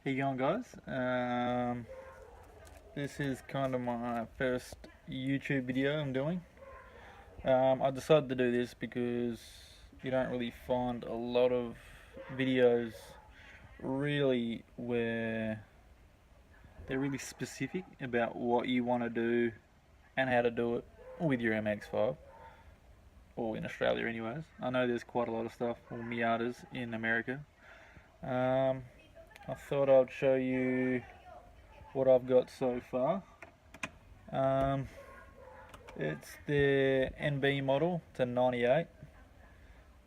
How you going, guys? This is kind of my first YouTube video I'm doing. I decided to do this because you don't really find a lot of videos really where they're really specific about what you want to do and how to do it with your MX5, or in Australia anyways. I know there's quite a lot of stuff, or Miatas in America. Um, I thought I'd show you what I've got so far. Um, it's the NB model. It's a 98.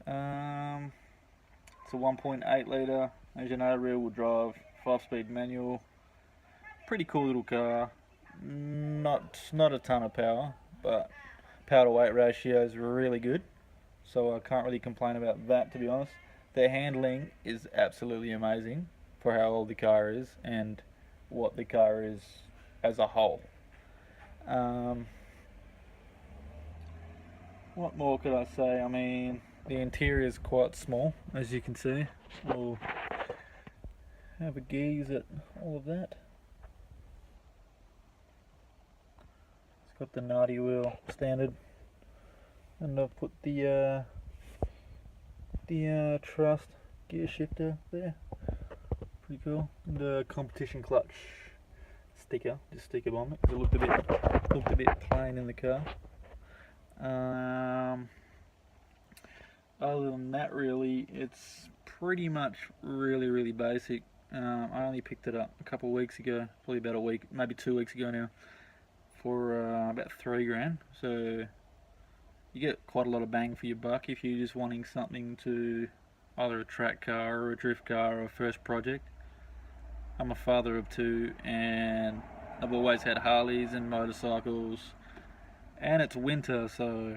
Um, it's a 1.8 litre, as you know, rear wheel drive, 5-speed manual. Pretty cool little car. Not a ton of power, but power to weight ratio is really good. So I can't really complain about that, to be honest. The handling is absolutely amazing for how old the car is and what the car is as a whole. Um, what more could I say? I mean, the interior is quite small, as you can see. We'll have a gaze at all of that. It's got the naughty wheel standard, and I've put the Trust gear shifter there. Pretty cool. And the competition clutch sticker, just sticker on it, because it looked a bit plain in the car. Other than that, really, it's pretty much really basic. I only picked it up a couple of weeks ago, probably about a week, maybe 2 weeks ago now, for about $3 grand. So you get quite a lot of bang for your buck if you're just wanting something to either a track car or a drift car or a first project. I'm a father of two, and I've always had Harleys and motorcycles, and it's winter, so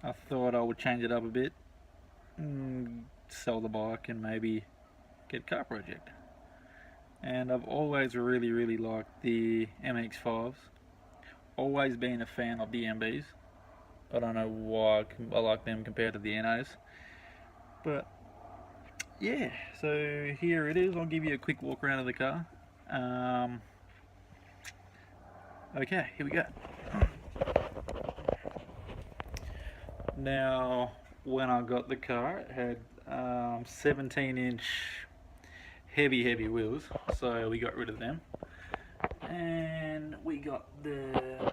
I thought I would change it up a bit and sell the bike and maybe get a car project. And I've always really liked the MX5s. Always been a fan of the MBs. I don't know why I like them compared to the NAs. But yeah, so here it is. I'll give you a quick walk around of the car. Okay, here we go. Now, when I got the car, it had 17-inch heavy wheels, so we got rid of them. And we got the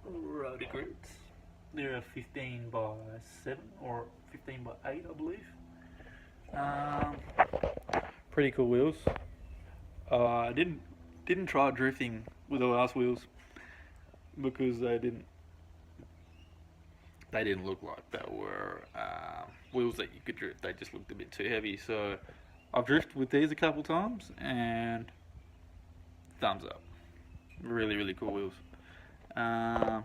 rotor grips. They're a 15x7 or 15x8, I believe. Pretty cool wheels. I didn't try drifting with the last wheels because they didn't look like they were wheels that you could drift. They just looked a bit too heavy. So I've drifted with these a couple times, and thumbs up. Really cool wheels. I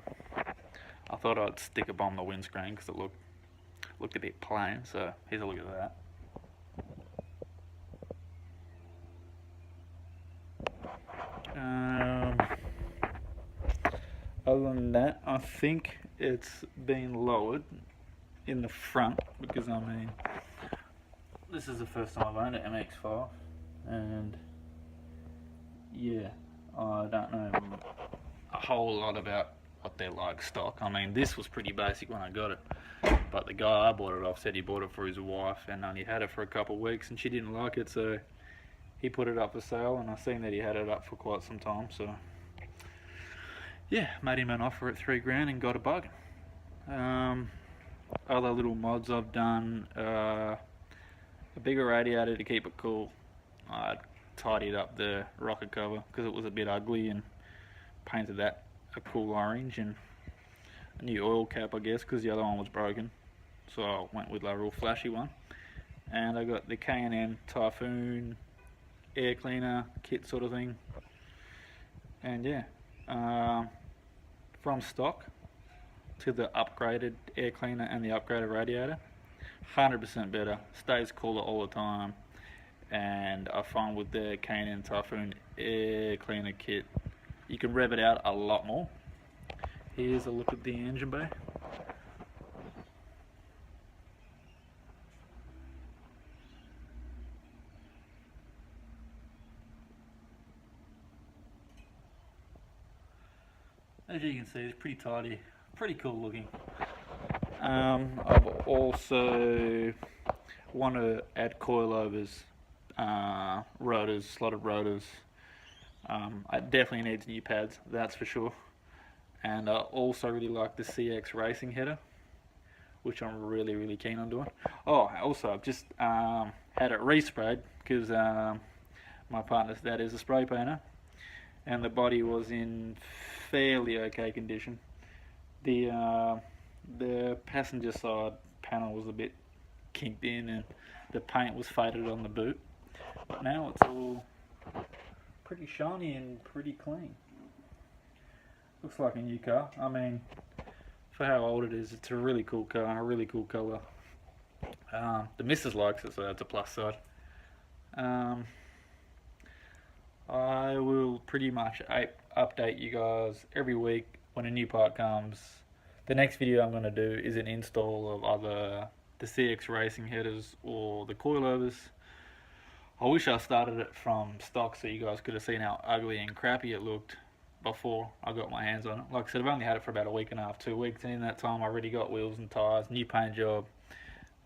thought I'd stick a bomb on the windscreen because it looked a bit plain. So here's a look at that. Other than that, I think it's been lowered in the front because, I mean, this is the first time I've owned an MX5, and yeah, I don't know a whole lot about what they're like stock. I mean, this was pretty basic when I got it, but the guy I bought it off said he bought it for his wife and only had it for a couple of weeks and she didn't like it, so he put it up for sale, and I seen that he had it up for quite some time, so yeah, made him an offer at $3 grand and got a bargain. Other little mods I've done, a bigger radiator to keep it cool. I tidied up the rocker cover because it was a bit ugly and painted that a cool orange, and a new oil cap, I guess, because the other one was broken, so I went with a real flashy one. And I got the K&N Typhoon air cleaner kit sort of thing, and yeah, from stock to the upgraded air cleaner and the upgraded radiator, 100% better, stays cooler all the time. And I find with the K&N Typhoon air cleaner kit, you can rev it out a lot more. Here's a look at the engine bay. as you can see, it's pretty tidy, pretty cool looking. I've also want to add coilovers, rotors, slotted rotors. It definitely needs new pads, that's for sure. And I also really like the CX racing header, which I'm really keen on doing. Oh, also I've just had it resprayed because my partner's dad is a spray painter, and the body was in fairly okay condition. The passenger side panel was a bit kinked in, and the paint was faded on the boot. But now it's all pretty shiny and pretty clean. Looks like a new car. I mean, for how old it is, it's a really cool car, a really cool colour. The missus likes it, so that's a plus side. I will pretty much update you guys every week when a new part comes. The next video I'm going to do is an install of either the CX racing headers or the coilovers. I wish I started it from stock so you guys could have seen how ugly and crappy it looked before I got my hands on it. Like I said, I've only had it for about a week and a half, 2 weeks, and in that time I already got wheels and tyres, new paint job,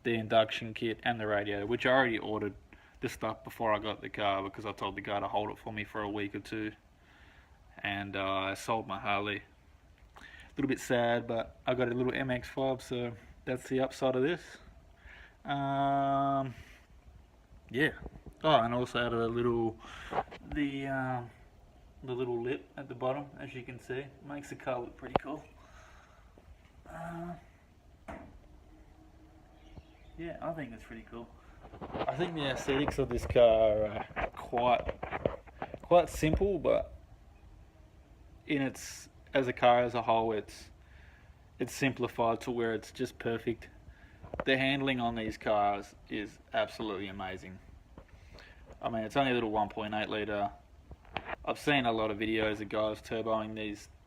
the induction kit and the radiator, which I already ordered the stuff before I got the car because I told the guy to hold it for me for a week or two. And I sold my Harley. A little bit sad, but I got a little mx5, so that's the upside of this. Yeah. Oh, and also added the little lip at the bottom, as you can see. Makes the car look pretty cool. Yeah, I think it's pretty cool. I think the aesthetics of this car are quite simple, but in its as a car as a whole, it's simplified to where it's just perfect. The handling on these cars is absolutely amazing. I mean, it's only a little 1.8 litre. I've seen a lot of videos of guys turboing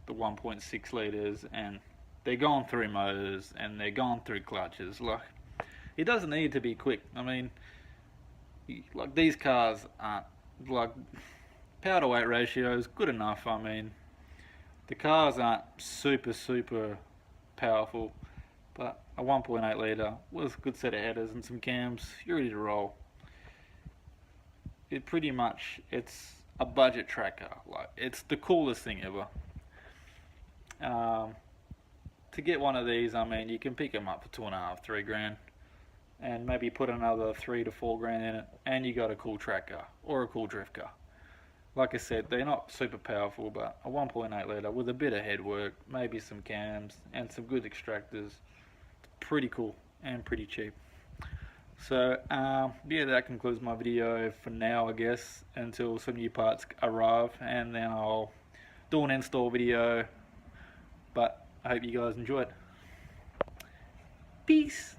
the 1.6 litres, and they're going through motors and they're going through clutches. Like, it doesn't need to be quick. I mean, like, these cars aren't, like, power to weight ratio is good enough. I mean, the cars aren't super powerful, but a 1.8 litre with a good set of headers and some cams, you're ready to roll. It's a budget track car. Like, it's the coolest thing ever. To get one of these, I mean, you can pick them up for 2.5, 3 grand, and maybe put another 3 to 4 grand in it, and you got a cool track car or a cool drift car. Like I said, they're not super powerful, but a 1.8 litre with a bit of headwork, maybe some cams, and some good extractors, pretty cool and pretty cheap. So, yeah, that concludes my video for now, I guess, until some new parts arrive, and then I'll do an install video, but I hope you guys enjoyed. Peace!